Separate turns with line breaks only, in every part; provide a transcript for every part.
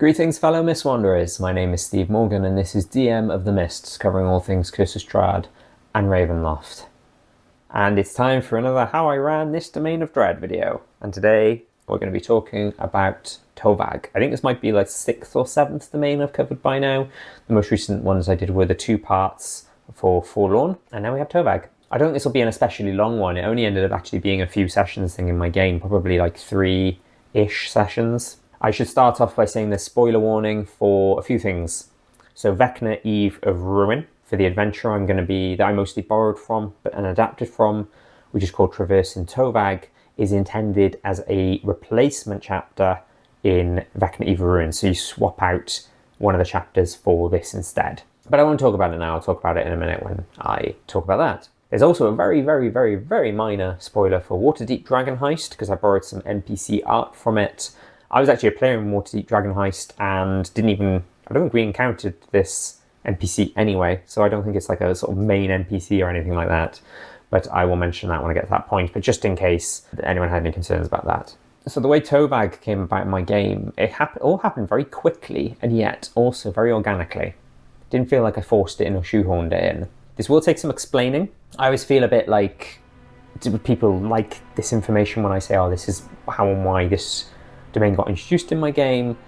Greetings fellow Mist Wanderers, my name is Steve Morgan and this is DM of the Mists, covering all things Kas the Destroyer and Ravenloft. And it's time for another How I Ran This Domain of Dread video. And today we're going to be talking about Tovag. I think this might be like 6th or 7th domain I've covered by now. The most recent ones I did were the 2 parts for Forlorn, and now we have Tovag. I don't think this will be an especially long one. It only ended up actually being a few sessions thing in my game, probably like 3-ish sessions. I should start off by saying there's spoiler warning for a few things. So Vecna, Eve of Ruin, for the adventure that I mostly borrowed from and adapted from, which is called Traversing Tovag, is intended as a replacement chapter in Vecna, Eve of Ruin. So you swap out one of the chapters for this instead. But I won't talk about it now, I'll talk about it in a minute when I talk about that. There's also a very minor spoiler for Waterdeep Dragon Heist, because I borrowed some NPC art from it. I was actually a player in Waterdeep Dragon Heist and I don't think we encountered this NPC anyway, so I don't think it's like a sort of main NPC or anything like that, but I will mention that when I get to that point, but just in case anyone had any concerns about that. So the way Tovag came about in my game, it all happened very quickly and yet also very organically. Didn't feel like I forced it in or shoehorned it in. This will take some explaining. I always feel a bit like, do people like this information when I say, oh, this is how and why this domain got introduced in my game?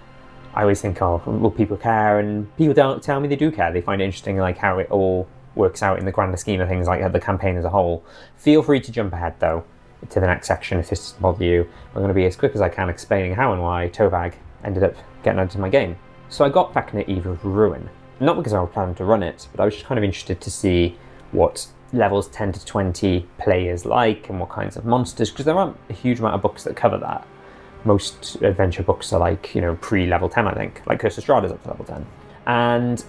I always think, oh, will people care? And people don't tell me they do care. They find it interesting, like how it all works out in the grander scheme of things, like the campaign as a whole. Feel free to jump ahead though to the next section if this doesn't bother you. I'm going to be as quick as I can explaining how and why Tovag ended up getting added to my game. So I got Vecna, Eve of Ruin, not because I was planning to run it, but I was just kind of interested to see what levels 10 to 20 players like and what kinds of monsters, because there aren't a huge amount of books that cover that. Most adventure books are like, pre-level 10, I think. Like Kas the Destroyer is up to level 10. And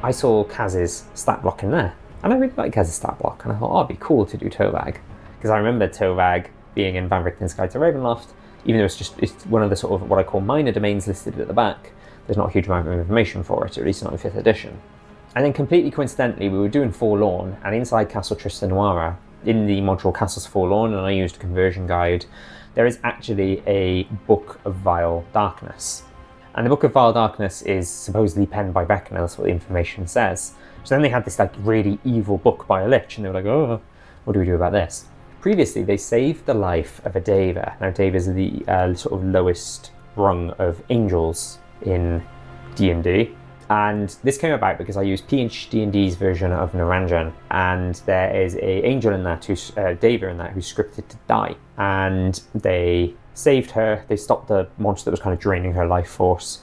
I saw Kas's stat block in there. And I really like Kas's stat block. And I thought, oh, it'd be cool to do Tovag. Because I remember Tovag being in Van Richten's Guide to Ravenloft, even though it's one of the sort of what I call minor domains listed at the back. There's not a huge amount of information for it, at least not in 5th edition. And then completely coincidentally, we were doing Forlorn, and inside Castle Tristan Noira, in the module Castles Forlorn, and I used a conversion guide, there is actually a Book of Vile Darkness. And the Book of Vile Darkness is supposedly penned by Vecna, that's what the information says. So then they had this like really evil book by a lich, and they were like, oh, what do we do about this? Previously, they saved the life of a Daver. Now, Davers are the sort of lowest rung of angels in D&D. And this came about because I used PhD&D's version of Naranjan, and there is a angel in that, Daver in that, who's scripted to die. And they saved her, they stopped the monster that was kind of draining her life force,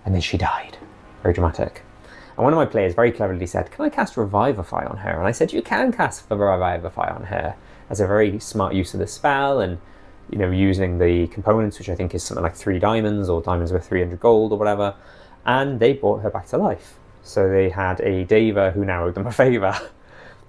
and then she died. Very dramatic. And one of my players very cleverly said, can I cast Revivify on her? And I said, you can cast Revivify on her. As a very smart use of the spell, and using the components, which I think is something like 3 diamonds, or diamonds worth 300 gold or whatever. And they brought her back to life. So they had a Daver who now owed them a favour.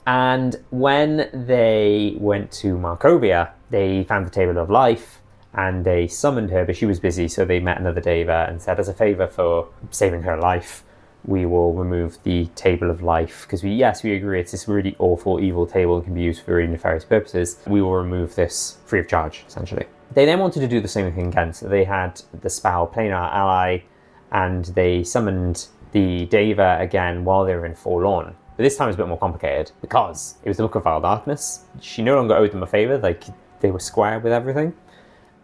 And when they went to Markovia, they found the Table of Life and they summoned her, but she was busy, so they met another Daver and said, as a favour for saving her life, we will remove the Table of Life, because we agree it's this really awful, evil table that can be used for really nefarious purposes. We will remove this free of charge, essentially. They then wanted to do the same thing again, so they had the spell Planar Ally, and they summoned the Daver again while they were in Forlorn. But this time it was a bit more complicated because it was the Book of Vile Darkness. She no longer owed them a favour, like they were square with everything.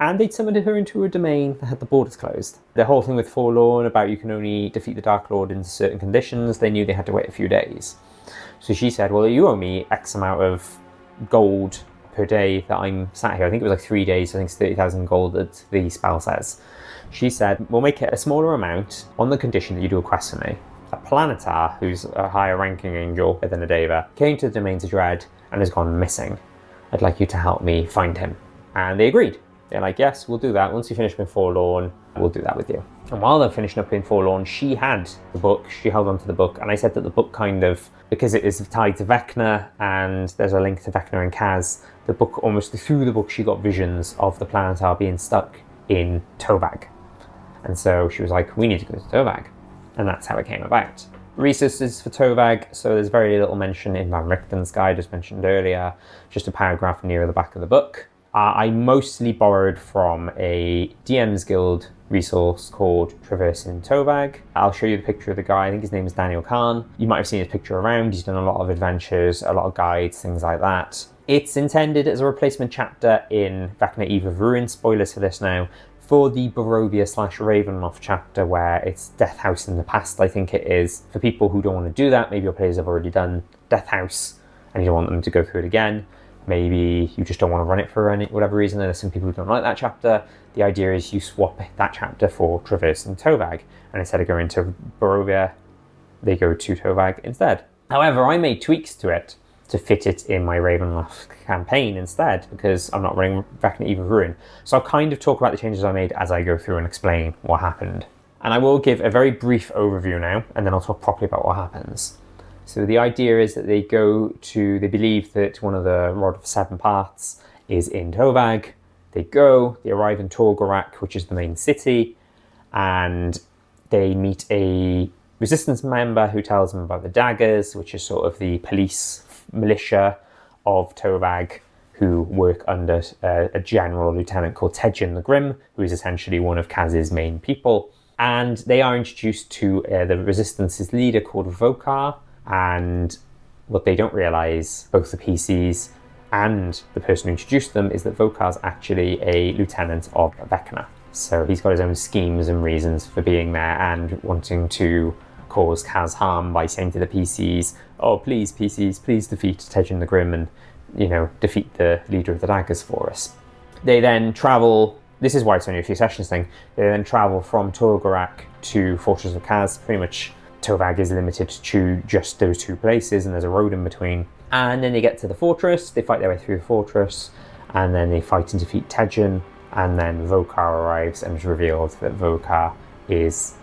And they'd summoned her into a domain that had the borders closed. The whole thing with Forlorn about you can only defeat the Dark Lord in certain conditions, they knew they had to wait a few days. So she said, well, you owe me X amount of gold per day that I'm sat here. I think it was like 3 days, I think it's 30,000 gold that the spell says. She said, we'll make it a smaller amount on the condition that you do a quest for me. A Planetar, who's a higher ranking angel than a Daver, came to the Domains of Dread and has gone missing. I'd like you to help me find him. And they agreed. They're like, yes, we'll do that. Once you finish with Forlorn, we'll do that with you. And while they're finishing up in Forlorn, she had the book, she held onto the book, and I said that the book kind of, because it is tied to Vecna, and there's a link to Vecna and Kas, the book, almost through the book, she got visions of the Planetar being stuck in Tovag. And so she was like, we need to go to Tovag. And that's how it came about. Resources for Tovag, so there's very little mention in Van Richten's guide, as mentioned earlier, just a paragraph near the back of the book. I mostly borrowed from a DMsGuild resource called Traversing Tovag. I'll show you the picture of the guy. I think his name is Daniel Khan. You might have seen his picture around. He's done a lot of adventures, a lot of guides, things like that. It's intended as a replacement chapter in Vecna Eve of Ruin, spoilers for this now, for the Barovia/Ravenloft chapter where it's Death House in the past, I think it is. For people who don't want to do that, maybe your players have already done Death House and you don't want them to go through it again. Maybe you just don't want to run it for whatever reason. There's some people who don't like that chapter. The idea is you swap that chapter for Traversing Tovag, and instead of going to Barovia, they go to Tovag instead. However, I made tweaks to it to fit it in my Ravenloft campaign instead, because I'm not running Vecna Eve of Ruin. So I'll kind of talk about the changes I made as I go through and explain what happened. And I will give a very brief overview now, and then I'll talk properly about what happens. So the idea is that they believe that one of the Rod of Seven Paths is in Tovag. They arrive in Torgorak, which is the main city, and they meet a resistance member who tells them about the Daggers, which is sort of the police militia of Tovag, who work under a general lieutenant called Tejen the Grim, who is essentially one of Kas's main people. And they are introduced to the resistance's leader called Vocar, and what they don't realise, both the PCs and the person who introduced them, is that Vocar's actually a lieutenant of Vecna. So he's got his own schemes and reasons for being there and wanting to cause Kas harm by saying to the PCs, oh, please, PCs, please defeat Tejen the Grim and, defeat the leader of the Daggers for us. They then travel, this is why it's only a few sessions thing, they then travel from Torgorak to Fortress of Kas. Pretty much Tovag is limited to just those two places, and there's a road in between. And then they get to the fortress, they fight their way through the fortress, and then they fight and defeat Tejen, and then Vocar arrives and it's revealed that Vocar is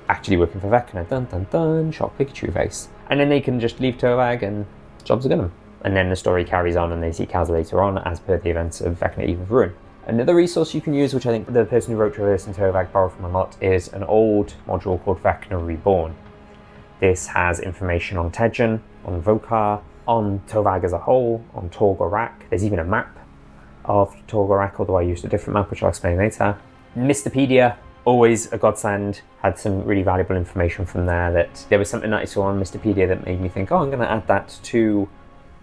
actually working for Vecna. Dun dun dun, shock Pikachu face. And then they can just leave Tovag and jobs are done. And then the story carries on and they see Kas later on as per the events of Vecna Eve of Ruin. Another resource you can use, which I think the person who wrote Traversing Tovag borrowed from a lot, is an old module called Vecna Reborn. This has information on Tejen, on Vocar, on Tovag as a whole, on Torgorak. There's even a map of Torgorak, although I used a different map, which I'll explain later. Misterpedia, always a godsend, had some really valuable information from there. That there was something that I saw on Misterpedia that made me think, oh, I'm going to add that to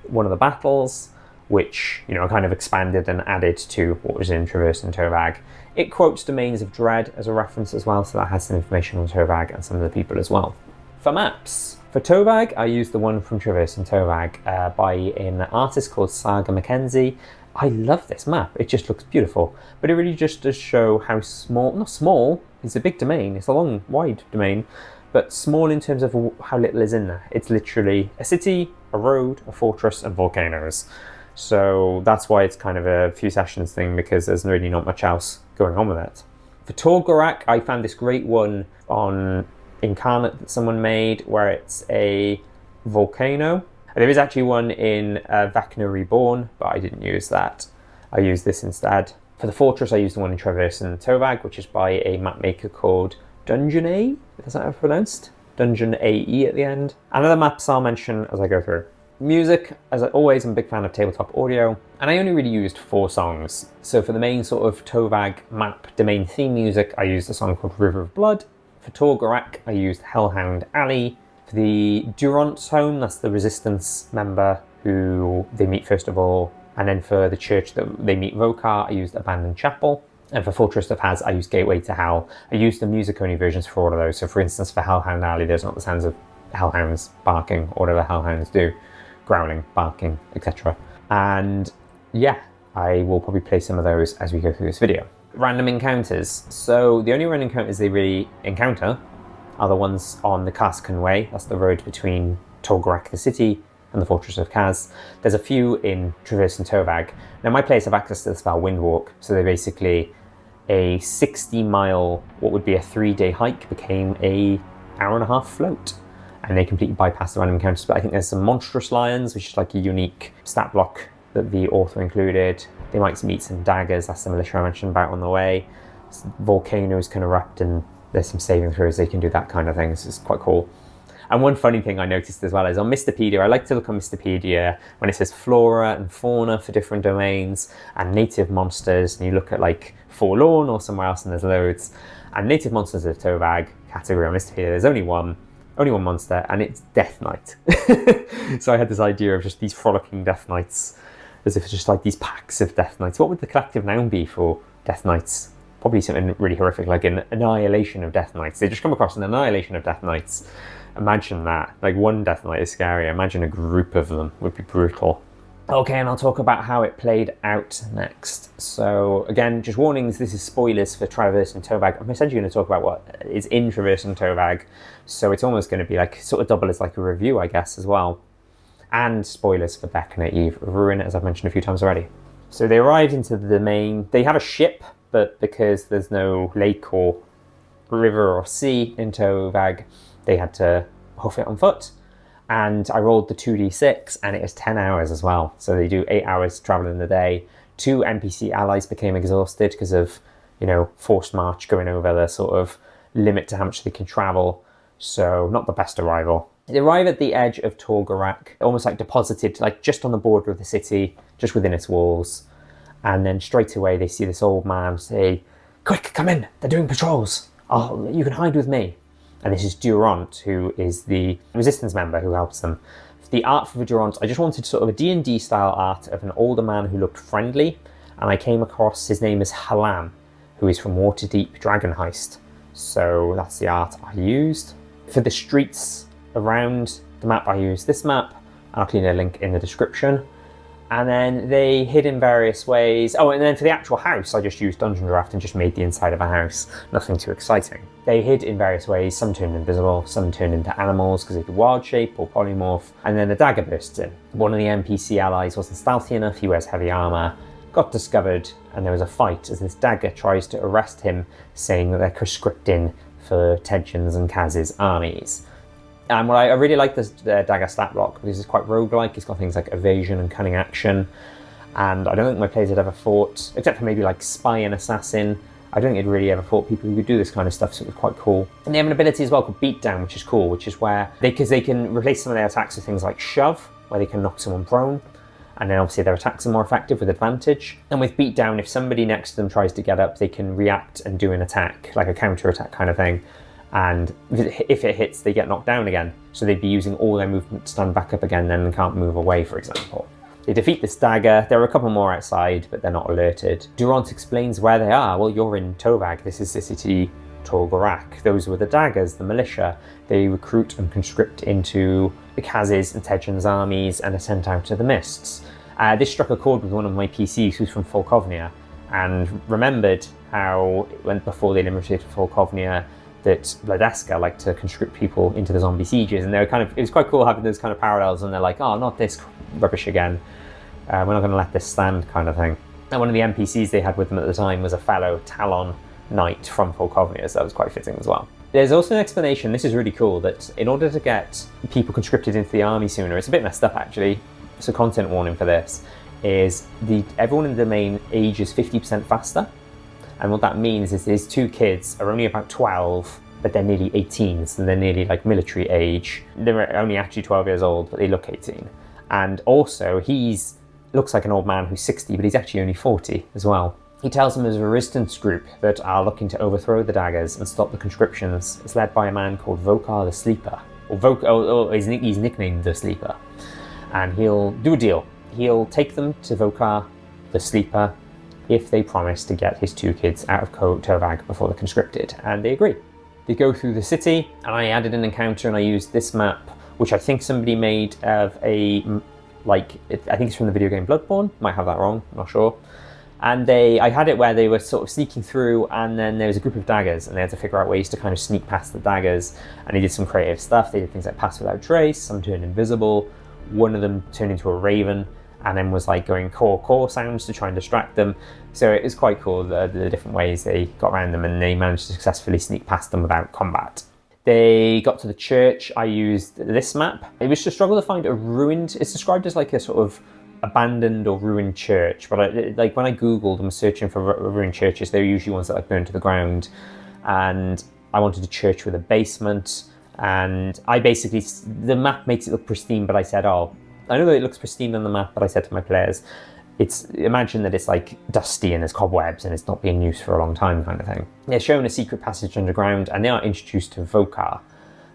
one of the battles, which, kind of expanded and added to what was in Traversing Tovag. It quotes Domains of Dread as a reference as well, so that has some information on Tovag and some of the people as well. For maps, for Tovag, I used the one from Traversing Tovag by an artist called Saga Mackenzie. I love this map, it just looks beautiful, but it really just does show how not small, it's a big domain, it's a long, wide domain, but small in terms of how little is in there. It's literally a city, a road, a fortress, and volcanoes. So that's why it's kind of a few sessions thing, because there's really not much else going on with it. For Torgorak, I found this great one on Incarnate that someone made, where it's a volcano. There is actually one in Vecna Reborn, but I didn't use that. I used this instead. For the fortress, I used the one in Traversing Tovag, which is by a map maker called Dungeon A. Is that how it's pronounced? Dungeon AE at the end. And other maps I'll mention as I go through. Music, as always, I'm a big fan of tabletop audio, and I only really used 4 songs. So for the main sort of Tovag map domain theme music, I used a song called River of Blood. For Torgorak, I used Hellhound Alley. For the Durant's home, that's the resistance member who they meet first of all, and then for the church that they meet Vocar, I used Abandoned Chapel. And for Fortress of Haz, I used Gateway to Hell. I used the music-only versions for all of those. So for instance, for Hellhound Alley, there's not the sounds of hellhounds barking, or whatever hellhounds do, growling, barking, etc. And yeah, I will probably play some of those as we go through this video. Random encounters. So the only random encounters they really encounter are the ones on the Kaskan Way. That's the road between Torgorak the city and the Fortress of Kas. There's a few in Traversing Tovag. Now my players have access to the spell Windwalk, so they basically a 60-mile, what would be a 3-day hike, became a hour-and-a-half float, and they completely bypassed the random encounters. But I think there's some monstrous lions, which is like a unique stat block that the author included. They might meet some daggers, that's the militia I mentioned about on the way. Volcanoes can erupt and there's some saving throws, they can do that kind of thing. This is quite cool. And one funny thing I noticed as well is on Misterpedia, I like to look on Misterpedia when it says flora and fauna for different domains and native monsters, and you look at like Forlorn or somewhere else and there's loads. And native monsters of Tovag category on Misterpedia, there's only one monster, and it's Death Knight. So I had this idea of just these frolicking Death Knights, as if it's just like these packs of Death Knights. What would the collective noun be for Death Knights? Probably something really horrific, like an annihilation of Death Knights. They just come across an annihilation of Death Knights. Imagine that. Like one Death Knight is scary. Imagine a group of them would be brutal. Okay, and I'll talk about how it played out next. So again, just warnings, this is spoilers for Traversing Tovag. I'm essentially going to talk about what is in Traversing Tovag. So it's almost going to be like sort of double as like a review, I guess, as well. And spoilers for Vecna Eve Ruin, as I've mentioned a few times already. So they arrived into the domain. They have a ship, but because there's no lake or river or sea in Tovag, they had to hoof it on foot. And I rolled the 2d6 and it was 10 hours as well. So they do 8 hours traveling a day. 2 NPC allies became exhausted because of, forced march going over the sort of limit to how much they can travel. So not the best arrival. They arrive at the edge of Torgarak, almost like deposited, like just on the border of the city, just within its walls. And then straight away they see this old man say, "Quick, come in, they're doing patrols. You can hide with me." And this is Durant, who is the resistance member who helps them. For the art for Durant, I just wanted sort of a D&D style art of an older man who looked friendly, and I came across, his name is Halam, who is from Waterdeep Dragon Heist. So that's the art I used. For the streets around the map, I used this map. I'll include a link in the description. And then they hid in various ways. Oh, and then for the actual house, I just used Dungeon Draft and just made the inside of a house. Nothing too exciting. They hid in various ways. Some turned invisible, some turned into animals because they could wild shape or polymorph. And then a dagger bursts in. One of the NPC allies wasn't stealthy enough. He wears heavy armor. Got discovered, and there was a fight as this dagger tries to arrest him, saying that they're conscripting for Tejen's and Kas's armies. And I really like this dagger stat block because it's quite roguelike. It's got things like evasion and cunning action. And I don't think my players had ever fought, except for maybe like spy and assassin. I don't think they'd really ever fought people who could do this kind of stuff, so it was quite cool. And they have an ability as well called Beatdown, which is cool, which is where because they can replace some of their attacks with things like shove, where they can knock someone prone. And then obviously their attacks are more effective with advantage. And with Beatdown, if somebody next to them tries to get up, they can react and do an attack, like a counter attack kind of thing. And if it hits, they get knocked down again. So they'd be using all their movement to stand back up again then and can't move away, for example. They defeat this dagger. There are a couple more outside, but they're not alerted. Durant explains where they are. Well, you're in Tovag. This is the city Torgarak. Those were the Daggers, the militia. They recruit and conscript into the Kas's and Tejen's armies and are sent out to the Mists. This struck a chord with one of my PCs who's from Folkovnia and remembered how, before they liberated Folkovnia, that Vladeska liked to conscript people into the zombie sieges, and they were it was quite cool having those kind of parallels, and they're like, oh, not this rubbish again. We're not going to let this stand kind of thing. And one of the NPCs they had with them at the time was a fellow Talon knight from Folkovnia, so that was quite fitting as well. There's also an explanation, this is really cool, that in order to get people conscripted into the army sooner, it's a bit messed up actually, so content warning for this, is everyone in the domain ages 50% faster. And what that means is these 2 kids are only about 12, but they're nearly 18, so they're nearly like military age. They're only actually 12 years old, but they look 18. And also, looks like an old man who's 60, but he's actually only 40 as well. He tells them there's a resistance group that are looking to overthrow the Daggers and stop the conscriptions. It's led by a man called Vocar the Sleeper. He's nicknamed the Sleeper. And he'll do a deal. He'll take them to Vocar the Sleeper if they promise to get his 2 kids out of Tovag before they're conscripted, and they agree. They go through the city, and I added an encounter, and I used this map, which I think somebody made of I think it's from the video game Bloodborne, might have that wrong, I'm not sure. And I had it where they were sort of sneaking through, and then there was a group of daggers, and they had to figure out ways to kind of sneak past the daggers, and they did some creative stuff. They did things like pass without trace, some turned invisible, one of them turned into a raven, and then was like going caw sounds to try and distract them. So it was quite cool, the different ways they got around them, and they managed to successfully sneak past them without combat. They got to the church. I used this map. It was a struggle to find a ruined, it's described as like a sort of abandoned or ruined church, but when I googled and was searching for ruined churches, they're usually ones that like burned to the ground, and I wanted a church with a basement, And I basically, the map makes it look pristine, but I said, oh, I know that it looks pristine on the map, but I said to my players, imagine that it's like dusty and there's cobwebs and it's not being used for a long time kind of thing. They're shown a secret passage underground and they are introduced to Vocar,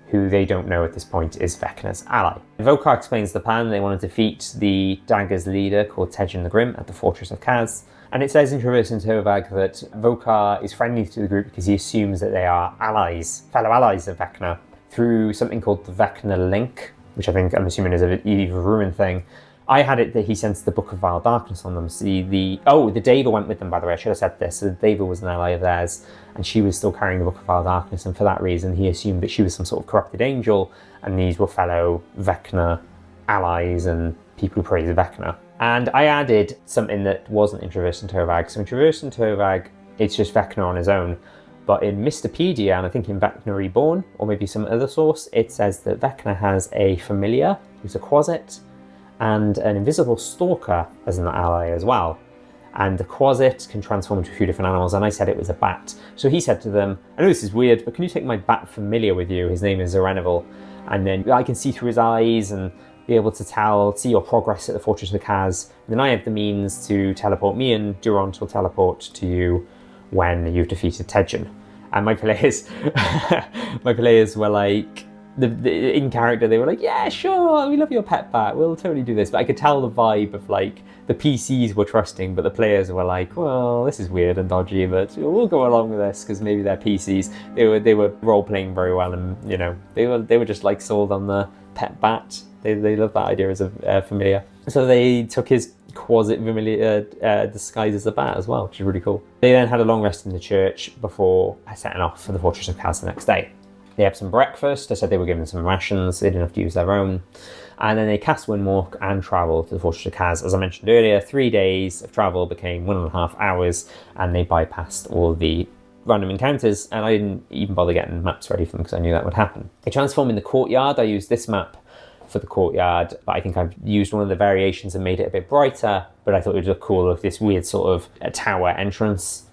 who they don't know at this point is Vecna's ally. Vocar explains the plan. They want to defeat the Daggers leader called Tejen the Grim at the fortress of Kas. And it says in Traversing Tovag that Vocar is friendly to the group because he assumes that they are allies, fellow allies of Vecna, through something called the Vecna link, which I'm assuming is a evil ruin thing. I had it that he sensed the Book of Vile Darkness on them. See, the Deva went with them, by the way. I should have said this. So the Deva was an ally of theirs, and she was still carrying the Book of Vile Darkness, and for that reason, he assumed that she was some sort of corrupted angel, and these were fellow Vecna allies and people who praise Vecna. And I added something that wasn't in Traversing Tovag. So in Traversing Tovag, it's just Vecna on his own. But in Mystopedia, and I think in Vecna Reborn, or maybe some other source, it says that Vecna has a familiar, who's a Quasit, and an invisible stalker as an ally as well. And the Quasit can transform into a few different animals, and I said it was a bat. So he said to them, I know this is weird, but can you take my bat familiar with you? His name is Zereneval. And then I can see through his eyes and be able to see your progress at the Fortress of Kas. And then I have the means to teleport me, and Durant will teleport to you when you've defeated Tejen. And my players were like, in character, they were like, yeah, sure, we love your pet bat, we'll totally do this. But I could tell the vibe of like, the PCs were trusting, but the players were like, well, this is weird and dodgy, but we'll go along with this because maybe they're PCs. They were role playing very well, and you know, they were just like sold on the pet bat. They love that idea as a familiar. So they took his Quasit familiar disguised as a bat as well, which is really cool. They then had a long rest in the church before setting off for the Fortress of Kas the next day. They had some breakfast. I said they were given some rations. They didn't have to use their own. And then they cast Windwalk and travelled to the Fortress of Kas. As I mentioned earlier, 3 days of travel became 1.5 hours, and they bypassed all the random encounters, and I didn't even bother getting maps ready for them because I knew that would happen. They transform in the courtyard. I used this map for the courtyard, but I think I've used one of the variations and made it a bit brighter, but I thought it would look cool with this weird sort of a tower entrance.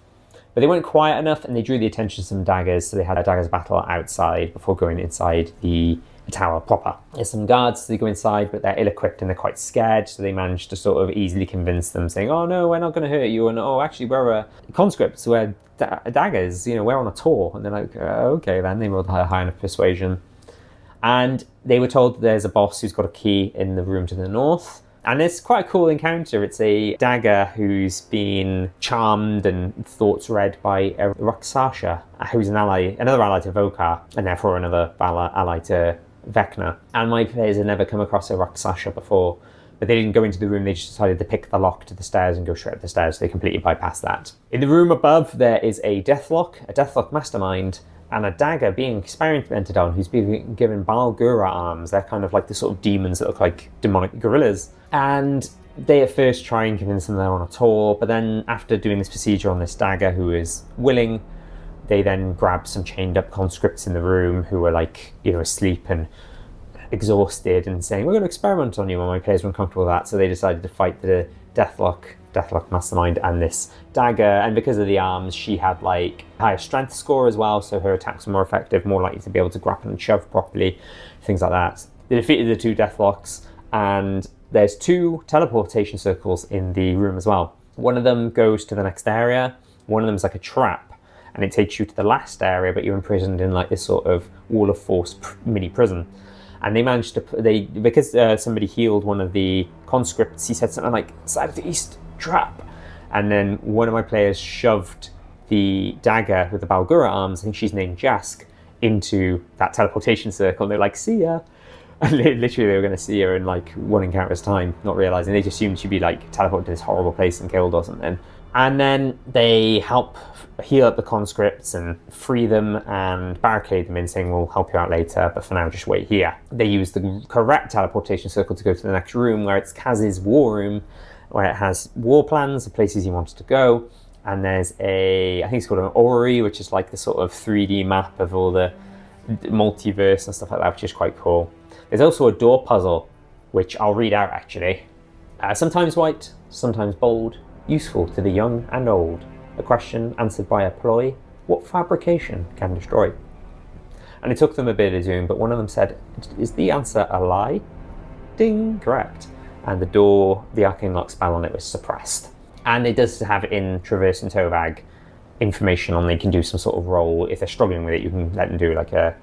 But they weren't quiet enough, and they drew the attention of some daggers, so they had a daggers battle outside before going inside the tower proper. There's some guards, so they go inside, but they're ill-equipped and they're quite scared, so they managed to sort of easily convince them, saying, oh no, we're not going to hurt you, and oh, actually we're conscripts, we're daggers, you know, we're on a tour. And they're like, okay then, they rolled high enough persuasion. And they were told that there's a boss who's got a key in the room to the north. And it's quite a cool encounter. It's a dagger who's been charmed and thoughts read by a Rakshasa, who's another ally to Vocar, and therefore another ally to Vecna. And my players had never come across a Rakshasa before, but they didn't go into the room. They just decided to pick the lock to the stairs and go straight up the stairs. So they completely bypassed that. In the room above, there is a Deathlock mastermind, and a dagger being experimented on, who's being given Balgura arms. They're kind of like the sort of demons that look like demonic gorillas. And they at first try and convince them they're on a tour, but then after doing this procedure on this dagger who is willing, they then grab some chained up conscripts in the room who are like, you know, asleep and exhausted and saying, we're going to experiment on you, and my players were uncomfortable with that, so they decided to fight the Deathlock mastermind and this dagger. And because of the arms, she had like higher strength score as well, so her attacks were more effective, more likely to be able to grapple and shove properly, things like that. They defeated the 2 Deathlocks, and there's 2 teleportation circles in the room as well. One of them goes to the next area, one of them is like a trap, and it takes you to the last area, but you're imprisoned in like this sort of wall of force mini prison. And they managed to, because somebody healed one of the conscripts, he said something like, side of the east, trap. And then one of my players shoved the dagger with the Balgura arms, I think she's named Jask, into that teleportation circle, and they're like, see ya. And literally they were going to see her in like 1 encounter's time, not realising. They just assumed she'd be like teleported to this horrible place and killed or something. And then they help heal up the conscripts and free them and barricade them in, saying we'll help you out later, but for now just wait here. They use the correct teleportation circle to go to the next room, where it's Kas's war room, where it has war plans, the places he wanted to go. And there's I think it's called an orrery, which is like the sort of 3D map of all the multiverse and stuff like that, which is quite cool. There's also a door puzzle, which I'll read out actually. Sometimes white, sometimes bold, useful to the young and old. A question answered by a ploy, what fabrication can destroy? And it took them a bit of doing, but one of them said, "Is the answer a lie?" Ding, correct. And the arcane lock spell on it was suppressed. And it does have in Traversing Tovag information on they can do some sort of roll. If they're struggling with it, you can let them do like a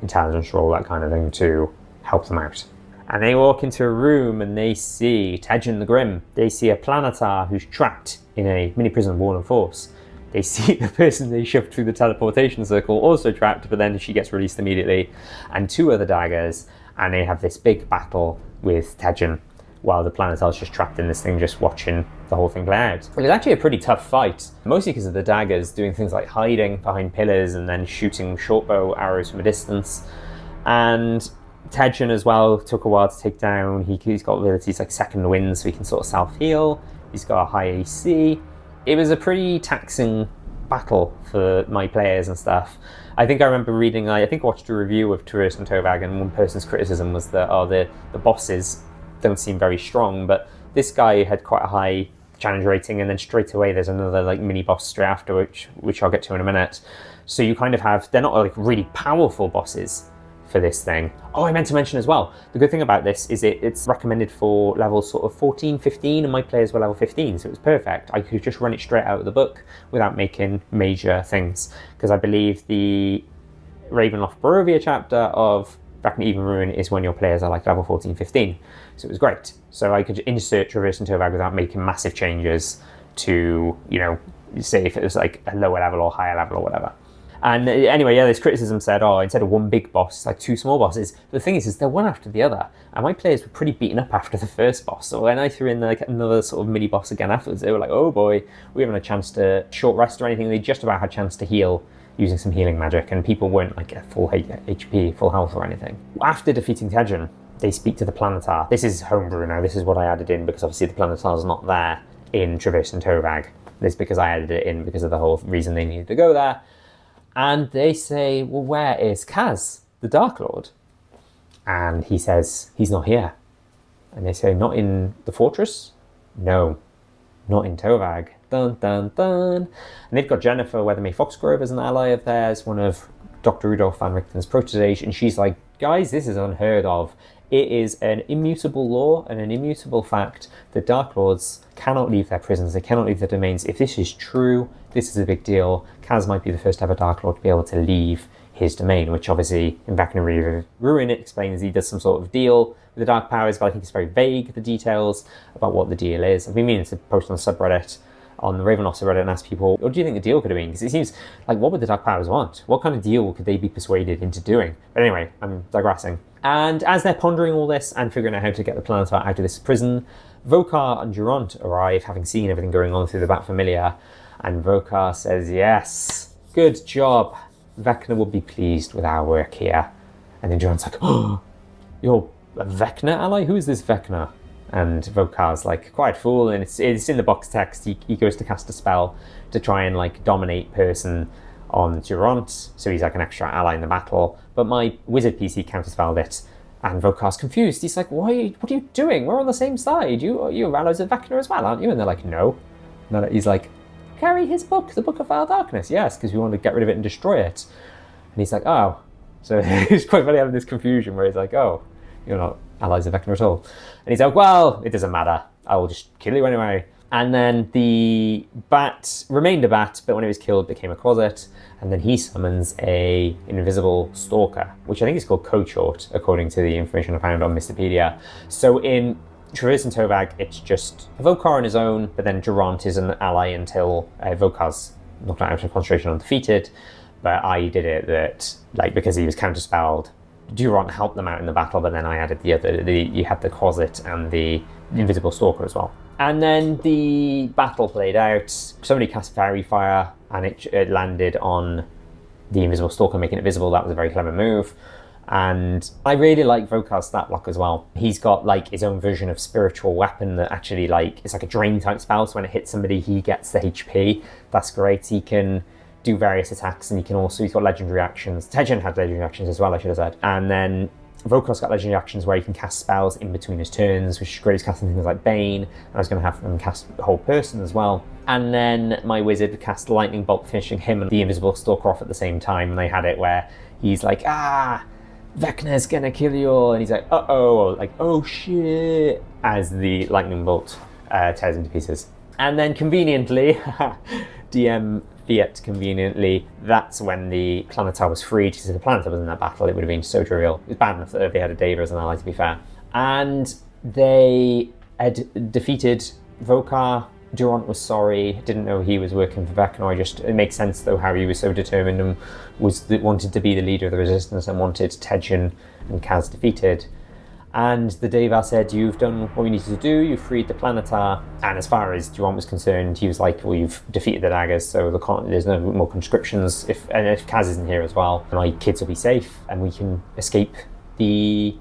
intelligence roll, that kind of thing, to help them out. And they walk into a room and they see Tejen the Grim. They see a planetar who's trapped in a mini prison of Wall and Force. They see the person they shoved through the teleportation circle also trapped, but then she gets released immediately, and 2 other daggers, and they have this big battle with Tejen while the planetar's just trapped in this thing, just watching the whole thing play out. It was actually a pretty tough fight, mostly because of the daggers doing things like hiding behind pillars and then shooting shortbow arrows from a distance. And Tejen as well took a while to take down. He's got abilities like second wind, so he can sort of self-heal. He's got a high AC. It was a pretty taxing battle for my players and stuff. I think I remember reading, I watched a review of Traversing Tovag, and one person's criticism was that, the bosses don't seem very strong, but this guy had quite a high challenge rating, and then straight away there's another like mini boss straight after, which I'll get to in a minute. So you kind of have, they're not like really powerful bosses for this thing. Oh, I meant to mention as well, the good thing about this is it's recommended for levels sort of 14, 15, and my players were level 15, so it was perfect. I could just run it straight out of the book without making major things, because I believe the Ravenloft Barovia chapter of Vecna Even Ruin is when your players are like level 14, 15, so it was great. So I could insert Traversing Tovag without making massive changes to, say if it was like a lower level or higher level or whatever. And anyway, yeah, this criticism said, instead of one big boss, it's like 2 small bosses. But the thing is they're one after the other. And my players were pretty beaten up after the first boss. So when I threw in like another sort of mini boss again afterwards, they were like, oh boy, we haven't had a chance to short rest or anything. They just about had a chance to heal using some healing magic. And people weren't like at full HP, full health or anything. After defeating Tejen, they speak to the planetar. This is homebrew now. This is what I added in because obviously the planetar's not there in Traversing Tovag. This is because I added it in because of the whole reason they needed to go there. And they say, well, where is Kas, the Dark Lord? And he says, he's not here. And they say, not in the fortress? No, not in Tovag. Dun, dun, dun. And they've got Jennifer Weathermay Foxgrove as an ally of theirs, one of Dr. Rudolph van Richten's proteges, and she's like, guys, this is unheard of. It is an immutable law and an immutable fact that Dark Lords cannot leave their prisons, they cannot leave their domains. If this is true, this is a big deal. Kas might be the first ever Dark Lord to be able to leave his domain, which obviously in Vecna Ruin it explains he does some sort of deal with the Dark Powers, but I think it's very vague, the details about what the deal is. I've been meaning to post on the subreddit, on the Ravenloft subreddit, and ask people, what do you think the deal could have been? Because it seems like, what would the Dark Powers want? What kind of deal could they be persuaded into doing? But anyway, I'm digressing. And as they're pondering all this and figuring out how to get the planetar out of this prison, Vocar and Durant arrive, having seen everything going on through the Bat Familiar, and Vocar says, yes, good job. Vecna will be pleased with our work here. And then Durant's like, oh, you're a Vecna ally? Who is this Vecna? And Vocar's like, quiet fool, and it's in the box text. He goes to cast a spell to try and like dominate person on Durant, so he's like an extra ally in the battle. But my wizard PC counterspelled it, and Vocar's confused. He's like, what are you doing? We're on the same side. You're allies of Vecna as well, aren't you? And they're like, no. And he's like, carry his book, the Book of Vile Darkness. Yes, because we want to get rid of it and destroy it. And he's like, oh. So it's quite funny having this confusion where he's like, oh, you're not allies of Vecna at all. And he's like, well, it doesn't matter. I will just kill you anyway. And then the bat remained a bat, but when it was killed, became a closet. And then he summons an invisible stalker, which I think is called Coachort, according to the information I found on Mistopedia. So in Traversing Tovag, it's just Vocar on his own, but then Durant is an ally until Vocar's knocked out of concentration and defeated. But I did it that, like, because he was counterspelled, Durant helped them out in the battle, but then I added you had the closet and the invisible stalker as well. And then the battle played out. Somebody cast Fairy Fire, and it landed on the invisible stalker, making it visible. That was a very clever move. And I really like Vocar's stat block as well. He's got like his own version of spiritual weapon that actually it's like a drain type spell. So when it hits somebody, he gets the HP. That's great. He can do various attacks, and he's got legendary actions. Tejen had legendary actions as well, I should have said. And then Vocar's got legendary actions where he can cast spells in between his turns, which is great. He's casting things like Bane, and I was going to have him cast a whole person as well. And then my wizard cast Lightning Bolt, finishing him and the invisible stalker off at the same time, and they had it where he's like, Vecna's gonna kill you all, and he's like, uh-oh, like, oh shit, as the lightning bolt tears into pieces. And then conveniently, DM Fiat conveniently, that's when the Planetar was freed, because if the Planetar was in that battle, it would have been so trivial. It was bad enough that they had a Daggers as an ally, to be fair. And they had defeated Vocar. Durant was sorry, didn't know he was working for Vecna. It makes sense though how he was so determined and wanted to be the leader of the resistance and wanted Tejen and Kas defeated. And the Devar said, you've done what you needed to do, you've freed the Planetar. And as far as Durant was concerned, he was like, well, you've defeated the Daggers, so there's no more conscriptions, if Kas isn't here as well, my kids will be safe and we can escape the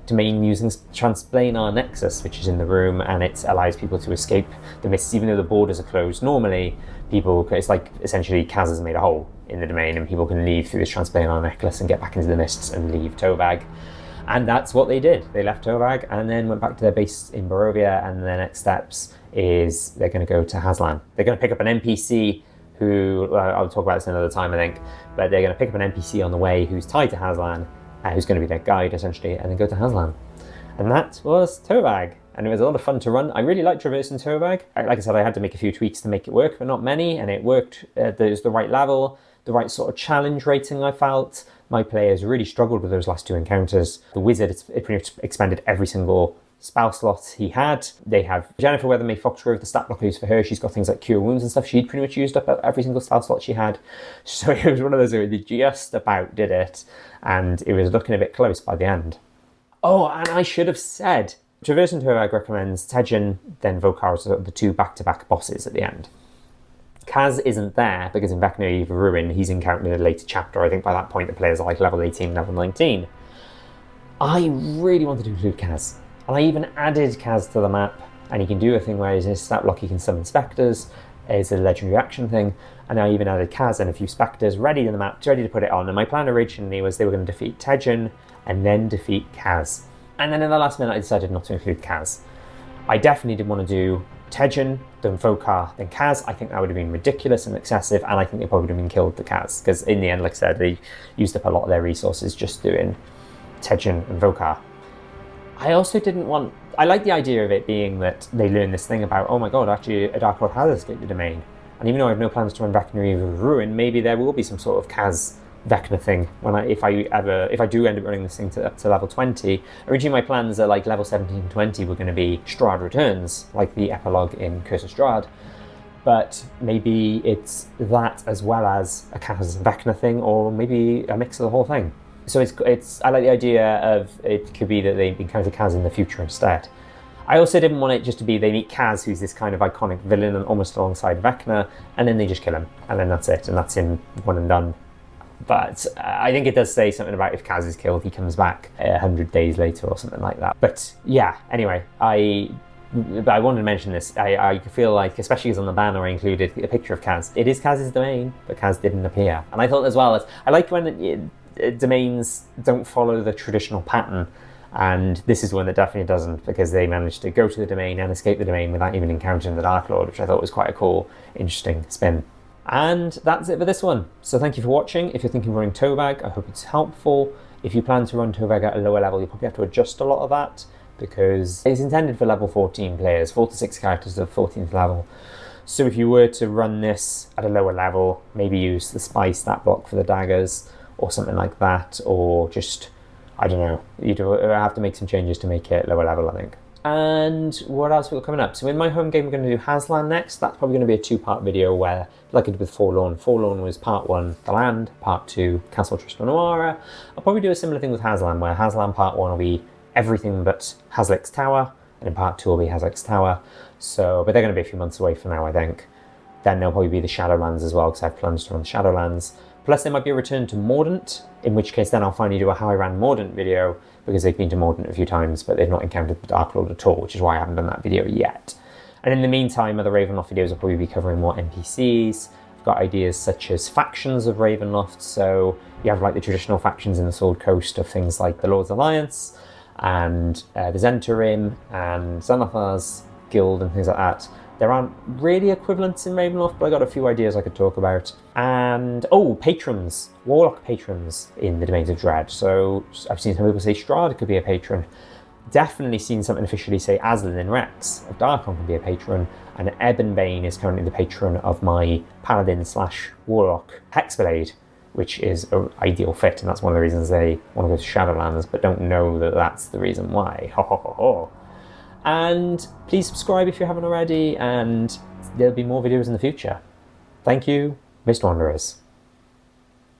domain using Transplanar Nexus, which is in the room, and it allows people to escape the mists, even though the borders are closed. Normally, it's like essentially Kas has made a hole in the domain, and people can leave through this Transplanar Necklace and get back into the mists and leave Tovag. And that's what they did. They left Tovag and then went back to their base in Barovia, and their next steps is they're going to go to Hazlan. They're going to pick up an NPC who, I'll talk about this another time I think, but they're going to pick up an NPC on the way who's tied to Hazlan, who's going to be their guide essentially, and then go to Hazlan. And that was Tovag, and it was a lot of fun to run. I really liked Traversing Tovag. Like I said, I had to make a few tweaks to make it work, but not many, and it worked. There's the right level, the right sort of challenge rating I felt. My players really struggled with those last two encounters. The wizard, it pretty much expended every single spell slot he had. They have Jennifer Weathermay Foxgrove, the stat blocker used for her. She's got things like Cure Wounds and stuff. She'd pretty much used up every single spell slot she had. So it was one of those where they just about did it, and it was looking a bit close by the end. Oh, and I should have said, Traversing Tovag recommends Tejen, then Vocar as the two back-to-back bosses at the end. Kas isn't there because in Vecna Eve of Ruin, he's encountered in a later chapter. I think by that point the players are like level 18, level 19. I really wanted to include Kas, and I even added Kas to the map, and he can do a thing where his stat block, he can summon spectres, it's a legendary action thing, and I even added Kas and a few spectres ready in the map, ready to put it on. And my plan originally was they were going to defeat Tejen and then defeat Kas. And then in the last minute I decided not to include Kas. I definitely did want to do Tejen, then Vocar, then Kas. I think that would have been ridiculous and excessive, and I think they probably would have been killed to Kas, because in the end, like I said, they used up a lot of their resources just doing Tejen and Vocar. I also didn't want... I like the idea of it being that they learn this thing about, oh my god, actually a Dark Lord has escaped the domain. And even though I have no plans to run Vecna Eve of Ruin, maybe there will be some sort of Kas Vecna thing if I do end up running this thing up to level 20. Originally my plans are like level 17 and 20 were going to be Strahd Returns, like the epilogue in Curse of Strahd. But maybe it's that as well as a Kas and Vecna thing, or maybe a mix of the whole thing. So I like the idea of it could be that they encounter Kas in the future instead. I also didn't want it just to be they meet Kas, who's this kind of iconic villain and almost alongside Vecna, and then they just kill him, and then that's it, and that's him one and done. But I think it does say something about if Kas is killed, he comes back 100 days later or something like that. But yeah, anyway, I wanted to mention this. I feel like, especially because on the banner I included a picture of Kas. It is Kas's domain, but Kas didn't appear. And I thought as well, I like when domains don't follow the traditional pattern. And this is one that definitely doesn't, because they managed to go to the domain and escape the domain without even encountering the Dark Lord, which I thought was quite a cool, interesting spin. And that's it for this one. So thank you for watching. If you're thinking of running Tovag, I hope it's helpful. If you plan to run Tovag at a lower level, you probably have to adjust a lot of that, because it's intended for level 14 players, 4 to 6 characters of 14th level. So if you were to run this at a lower level, maybe use the spy stat block for the daggers or something like that, or just, I don't know, you'd have to make some changes to make it lower level, I think. And what else we got coming up? So in my home game, we're going to do Hazlan next. That's probably going to be a 2-part video where, like I did with Forlorn. Forlorn was part 1, the land, part 2, Castle Tristanoara. I'll probably do a similar thing with Hazlan, where Hazlan part 1 will be everything but Hazlick's Tower, and in part 2 will be Hazlick's Tower. So, but they're going to be a few months away from now, I think. Then there'll probably be the Shadowlands as well, because I have plans to run the Shadowlands. Plus there might be a return to Mordant, in which case then I'll finally do a how I ran Mordant video, because they've been to Mordant a few times, but they've not encountered the Dark Lord at all, which is why I haven't done that video yet. And in the meantime, other Ravenloft videos will probably be covering more NPCs. I've got ideas such as factions of Ravenloft, so you have like the traditional factions in the Sword Coast of things like the Lord's Alliance, and the Zentarim, and Xanathar's Guild, and things like that. There aren't really equivalents in Ravenloft, but I got a few ideas I could talk about. And, oh, patrons. Warlock patrons in the Domains of Dread. So I've seen some people say Strahd could be a patron. Definitely seen something officially say Aslan and Rex of Darkon can be a patron, and Ebonbane is currently the patron of my paladin / warlock Hexblade, which is an ideal fit, and that's one of the reasons they want to go to Shadowlands, but don't know that that's the reason why. Ho ho ho ho. And please subscribe if you haven't already, and there'll be more videos in the future. Thank you, Mist Wanderers.